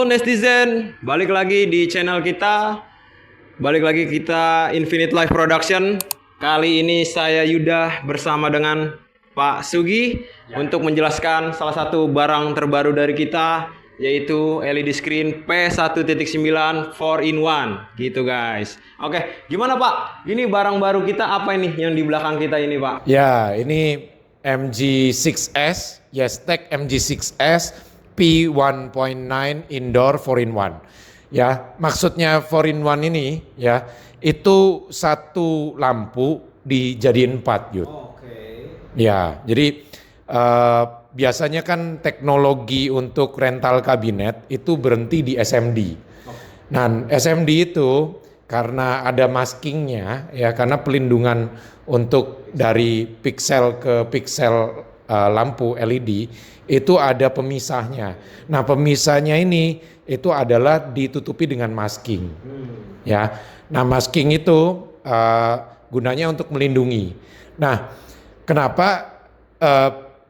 netizen, balik lagi di channel kita. Balik lagi kita Infinite Life Production. Kali ini saya Yuda bersama dengan Pak Sugi untuk menjelaskan salah satu barang terbaru dari kita, yaitu LED screen P1.9 4-in-1 gitu guys. Oke, gimana Pak? Ini barang baru kita apa ini yang di belakang kita ini Pak? Ya, ini MG6S, Yestek MG6S P1.9 indoor 4-in-1. Ya, maksudnya 4-in-1 ini ya, itu satu lampu dijadiin 4 Yud. Ya, jadi biasanya kan teknologi untuk rental kabinet itu berhenti di SMD. Nah, SMD itu karena ada maskingnya ya, karena pelindungan untuk dari piksel ke piksel lampu LED itu ada pemisahnya. Nah, pemisahnya ini itu adalah ditutupi dengan masking. Ya. Nah, masking itu gunanya untuk melindungi. Nah, kenapa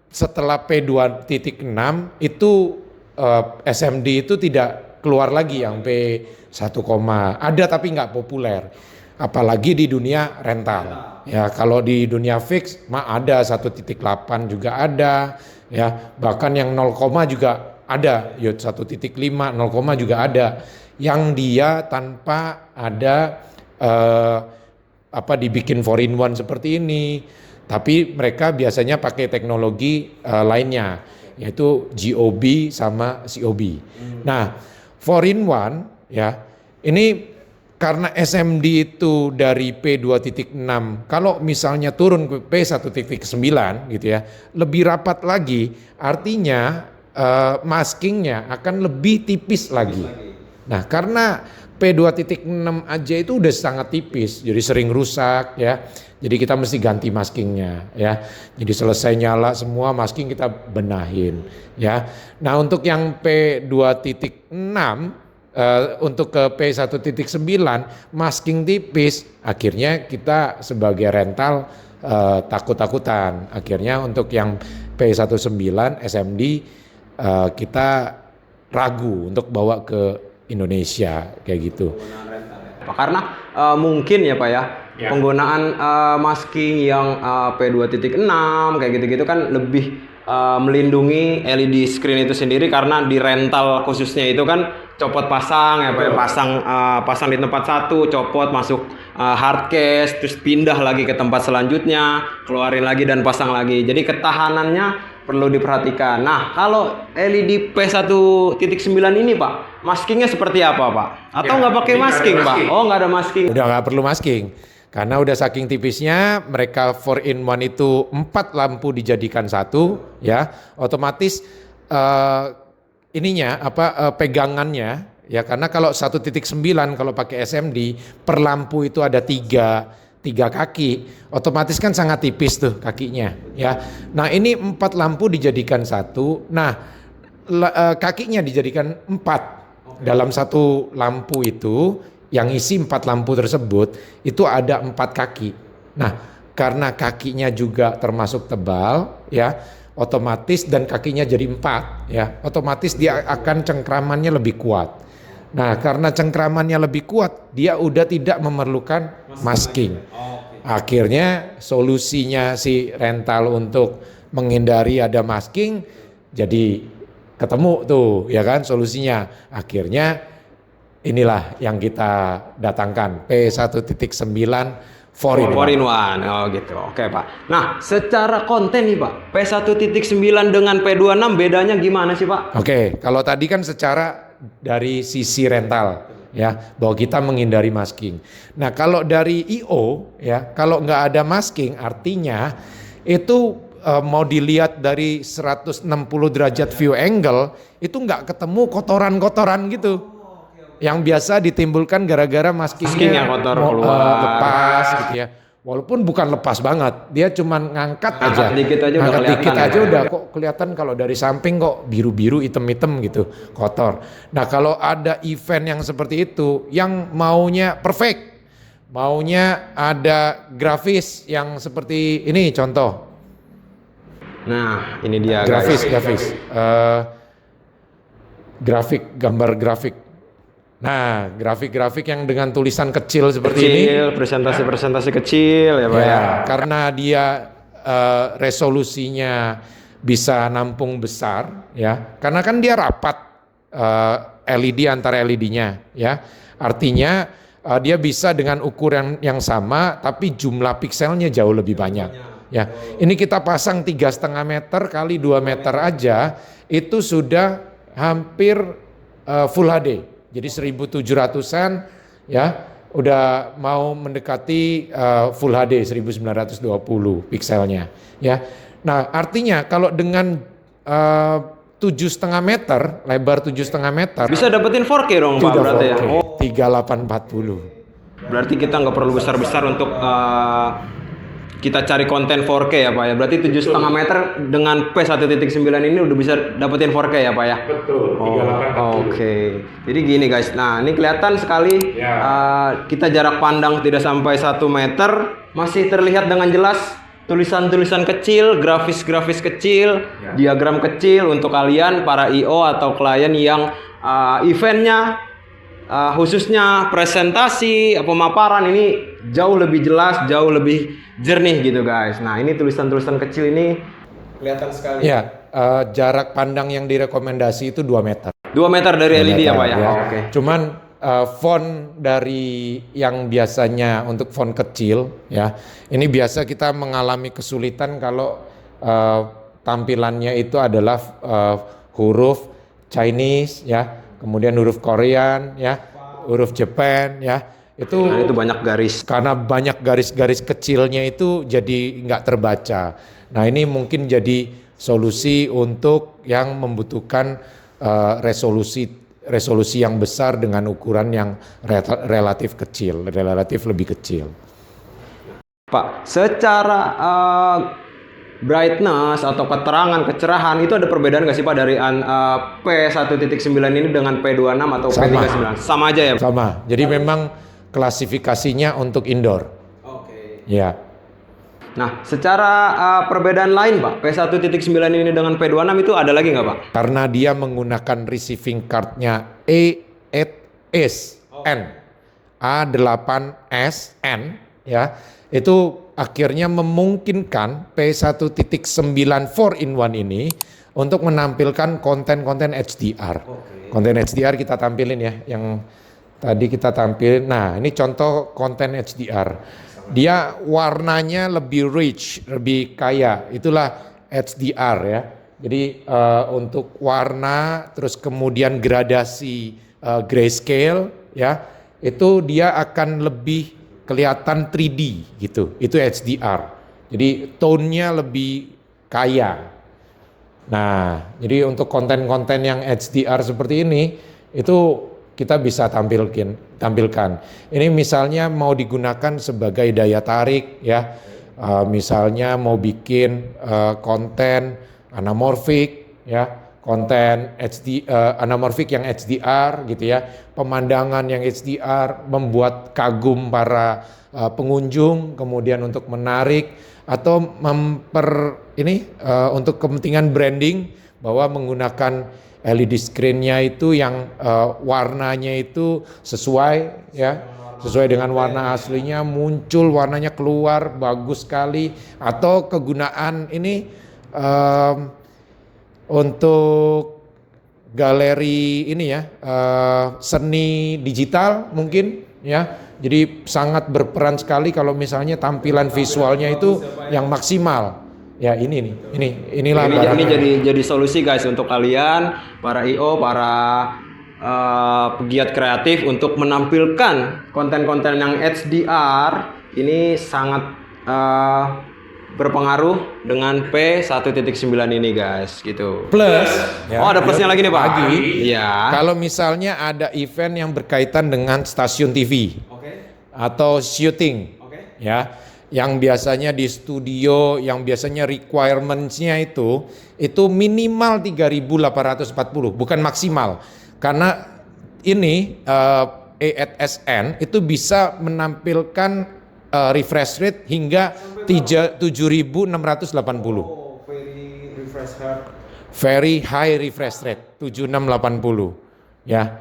setelah P2.6 itu SMD itu tidak keluar lagi yang P1, ada tapi nggak populer, apalagi di dunia rental. Ya, kalau di dunia fix mah ada 1.8 juga ada, ya bahkan yang 0, juga ada, yud 1.5, 0, juga ada, yang dia tanpa ada dibikin 4-in-1 seperti ini, tapi mereka biasanya pakai teknologi lainnya, yaitu GOB sama COB. Nah, 4-in-1 ya, ini karena SMD itu dari P2.6, kalau misalnya turun ke P1.9 gitu ya, lebih rapat lagi, artinya maskingnya akan lebih tipis lagi. Nah, karena P2.6 aja itu udah sangat tipis, jadi sering rusak ya. Jadi kita mesti ganti maskingnya ya. Jadi selesai nyala semua masking kita benahin ya. Nah, untuk yang P2.6 untuk ke P1.9 masking tipis, akhirnya kita sebagai rental takut-takutan. Akhirnya untuk yang P19 SMD kita ragu untuk bawa ke Indonesia kayak gitu. Karena mungkin ya Pak ya, penggunaan masking yang P2.6 kayak gitu-gitu kan lebih melindungi LED screen itu sendiri, karena di rental khususnya itu kan copot pasang ya Pak ya, pasang di tempat satu, copot masuk hard case, terus pindah lagi ke tempat selanjutnya, keluarin lagi dan pasang lagi. Jadi ketahanannya perlu diperhatikan. Nah, kalau LED P1.9 ini Pak, maskingnya seperti apa Pak? Atau nggak pakai masking Pak? Oh, nggak ada masking. Udah nggak perlu masking. Karena udah saking tipisnya, mereka 4-in-1 itu 4 lampu dijadikan satu, ya, otomatis pegangannya, ya, karena kalau 1.9 kalau pakai SMD per lampu itu ada tiga kaki, otomatis kan sangat tipis tuh kakinya, ya. Nah, ini 4 lampu dijadikan satu, nah kakinya dijadikan 4 dalam satu lampu itu. Yang isi 4 lampu tersebut itu ada 4 kaki. Nah, karena kakinya juga termasuk tebal ya, otomatis, dan kakinya jadi 4 ya, otomatis dia akan cengkramannya lebih kuat. Nah, karena cengkramannya lebih kuat, dia udah tidak memerlukan masking. Akhirnya solusinya si rental untuk menghindari ada masking jadi ketemu tuh ya kan solusinya. Akhirnya inilah yang kita datangkan, P1.9 4-in-1. Oh gitu, oke Pak. Nah, secara konten nih Pak, P1.9 dengan P26 bedanya gimana sih Pak? Oke, kalau tadi kan secara dari sisi rental ya, bahwa kita menghindari masking. Nah, kalau dari IO ya, kalau nggak ada masking artinya itu mau dilihat dari 160 derajat view angle itu nggak ketemu kotoran-kotoran gitu. Yang biasa ditimbulkan gara-gara maskingnya kotor lepas gitu ya. Walaupun bukan lepas banget, dia cuma ngangkat aja. Ngangkat dikit aja udah kok kelihatan, kalau dari samping kok biru-biru, hitam-hitam gitu, kotor. Nah, kalau ada event yang seperti itu, yang maunya perfect, maunya ada grafis yang seperti ini contoh. Nah, ini dia grafis. gambar grafik. Nah, grafik-grafik yang dengan tulisan kecil seperti ini. Presentasi kecil ya Pak ya. Karena dia resolusinya bisa nampung besar ya. Karena kan dia rapat LED antara LED-nya ya. Artinya dia bisa dengan ukuran yang sama tapi jumlah pikselnya jauh lebih banyak ya. Ini kita pasang 3,5 meter kali 2 meter aja itu sudah hampir Full HD. Jadi 1700-an ya udah mau mendekati Full HD 1920 pikselnya ya. Nah, artinya kalau dengan 7,5 meter, lebar 7,5 meter bisa dapetin 4K dong Pak berarti ya. 3840. Berarti kita nggak perlu besar-besar untuk kita cari konten 4K ya Pak ya. Berarti 7,5 meter dengan P1.9 ini udah bisa dapetin 4K ya Pak ya. Betul. Oke. Jadi gini guys. Nah, ini kelihatan sekali kita jarak pandang tidak sampai 1 meter masih terlihat dengan jelas tulisan-tulisan kecil, grafis-grafis kecil, diagram kecil untuk kalian para IO atau klien yang eventnya khususnya presentasi, pemaparan ini jauh lebih jelas, jauh lebih jernih gitu guys. Nah, ini tulisan-tulisan kecil ini kelihatan sekali. Ya, jarak pandang yang direkomendasi itu 2 meter. 2 meter dari LED ya Pak ya? Oke. Cuman font dari yang biasanya untuk font kecil ya, ini biasa kita mengalami kesulitan kalau tampilannya itu adalah huruf Chinese ya, kemudian huruf Korean ya, huruf Jepang ya. Itu banyak garis. Karena banyak garis-garis kecilnya itu jadi nggak terbaca. Nah, ini mungkin jadi solusi untuk yang membutuhkan resolusi yang besar dengan ukuran yang relatif kecil, relatif lebih kecil. Pak, secara brightness atau keterangan, kecerahan itu ada perbedaan nggak sih Pak dari P1.9 ini dengan P26 atau P39? Sama aja ya Pak? Sama, jadi memang klasifikasinya untuk indoor. Oke. Ya. Nah, secara perbedaan lain Pak, P1.9 ini dengan P26 itu ada lagi nggak Pak? Karena dia menggunakan receiving card-nya A8SN, A8SN ya, itu akhirnya memungkinkan P1.9 4-in-1 ini untuk menampilkan konten-konten HDR. Konten HDR kita tampilin ya, yang tadi kita tampilin. Nah, ini contoh konten HDR. Dia warnanya lebih rich, lebih kaya. Itulah HDR ya. Jadi untuk warna, terus kemudian gradasi grayscale ya, itu dia akan lebih kelihatan 3D gitu. Itu HDR. Jadi tone-nya lebih kaya. Nah, jadi untuk konten-konten yang HDR seperti ini itu kita bisa tampilkan. Ini misalnya mau digunakan sebagai daya tarik ya. Misalnya mau bikin konten anamorfik ya, konten anamorfik yang HDR gitu ya. Pemandangan yang HDR membuat kagum para pengunjung, kemudian untuk menarik atau untuk kepentingan branding bahwa menggunakan LED screen-nya itu yang warnanya itu sesuai ya, sesuai dengan warna aslinya, muncul warnanya keluar bagus sekali. Atau kegunaan ini untuk galeri ini ya, seni digital mungkin ya. Jadi sangat berperan sekali kalau misalnya tampilan visualnya itu yang maksimal. Ya inilah ini jadi solusi guys untuk kalian para IO, para pegiat kreatif untuk menampilkan konten-konten yang HDR. Ini sangat berpengaruh dengan P1.9 ini guys gitu. Plus ada plusnya lagi nih Pak. Ya. Kalau misalnya ada event yang berkaitan dengan stasiun TV atau syuting ya, yang biasanya di studio, yang biasanya requirements-nya itu minimal 3.840, bukan maksimal. Karena ini A8SN itu bisa menampilkan refresh rate hingga 7.680. Very refresh rate. very high refresh rate 7680 ya.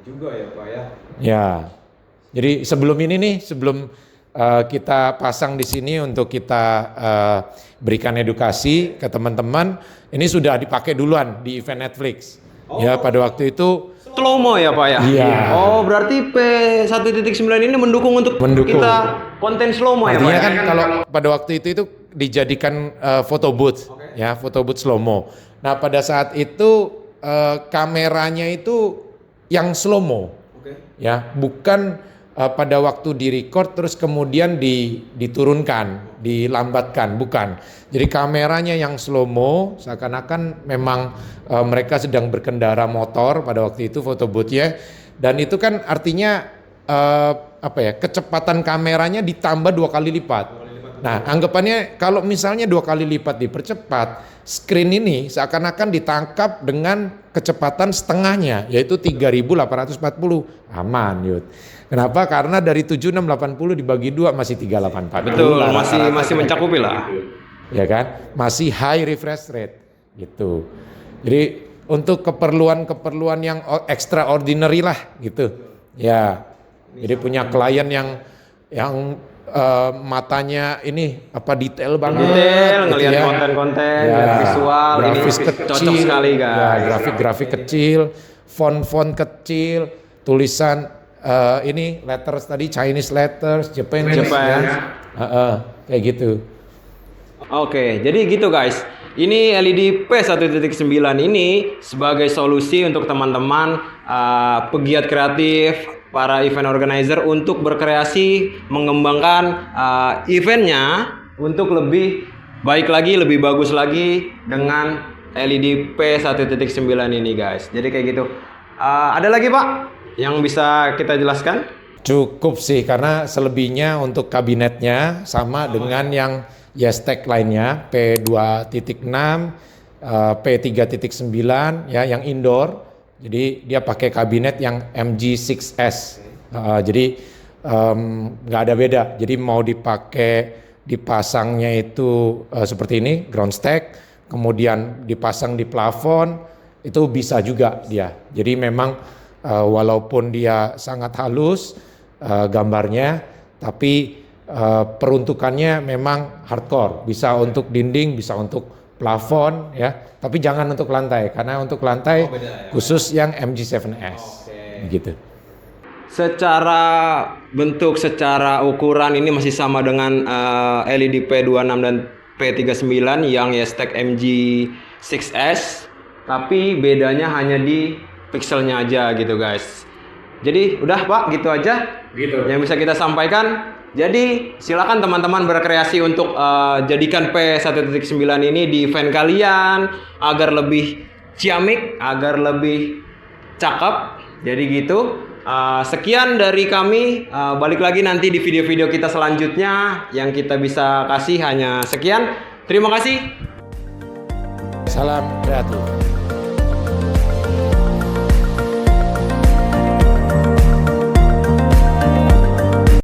Juga ya Pak ya. Ya. Jadi sebelum ini nih, sebelum kita pasang di sini untuk kita berikan edukasi ke teman-teman, ini sudah dipakai duluan di event Netflix. Ya, pada waktu itu Slow-mo ya Pak ya? Iya. Oh berarti P1.9 ini mendukung untuk kita konten slow-mo ya Pak? Artinya kan kalau pada waktu itu dijadikan photo booth, ya, photo booth slow-mo. Nah pada saat itu kameranya itu yang slow-mo, ya, bukan pada waktu direcord terus kemudian diturunkan, dilambatkan, bukan. Jadi kameranya yang slow-mo, seakan-akan memang mereka sedang berkendara motor pada waktu itu foto booth-nya, dan itu kan artinya kecepatan kameranya ditambah 2 kali lipat. Nah, anggapannya kalau misalnya 2 kali lipat dipercepat, screen ini seakan-akan ditangkap dengan kecepatan setengahnya, yaitu 3840. Aman, Yud. Kenapa? Karena dari 7680 dibagi 2 masih 3840. Betul, masih mencakupi lah. Ya kan? Masih high refresh rate gitu. Jadi untuk keperluan yang extraordinary lah gitu. Ya. Jadi punya klien yang matanya ini detail banget. Detail, gitu ngelihat ya. konten-konten, Ya, visual, grafis ini kecil, cocok sekali guys. ya, grafik ya. Font kecil, tulisan ini letters tadi Chinese letters, Japanese. Ya. Kayak gitu. Oke, jadi gitu guys. Ini LED P1.9 ini sebagai solusi untuk teman-teman pegiat kreatif, para event organizer untuk berkreasi, mengembangkan eventnya untuk lebih baik lagi, lebih bagus lagi dengan LED P1.9 ini guys. Jadi kayak gitu. Ada lagi Pak yang bisa kita jelaskan? Cukup sih, karena selebihnya untuk kabinetnya sama dengan yang Yestek lainnya, P2.6, P3.9 ya, yang indoor. Jadi dia pakai kabinet yang MG6S. Jadi nggak ada beda. Jadi mau dipasangnya itu seperti ini, ground stack, kemudian dipasang di plafon, itu bisa juga dia. Jadi memang walaupun dia sangat halus gambarnya, tapi peruntukannya memang hardcore, bisa untuk dinding, bisa untuk plafon ya, tapi jangan untuk lantai, karena untuk lantai khusus yang MG7S gitu. Secara bentuk, secara ukuran ini masih sama dengan LED P26 dan P39 yang Yestek MG6S, tapi bedanya hanya di pixelnya aja gitu guys. Jadi udah Pak, gitu aja yang bisa kita sampaikan. Jadi silakan teman-teman berkreasi untuk jadikan P1.9 ini di event kalian agar lebih ciamik, agar lebih cakep. Jadi gitu. Sekian dari kami. Balik lagi nanti di video-video kita selanjutnya. Yang kita bisa kasih hanya sekian. Terima kasih. Salam kreatif.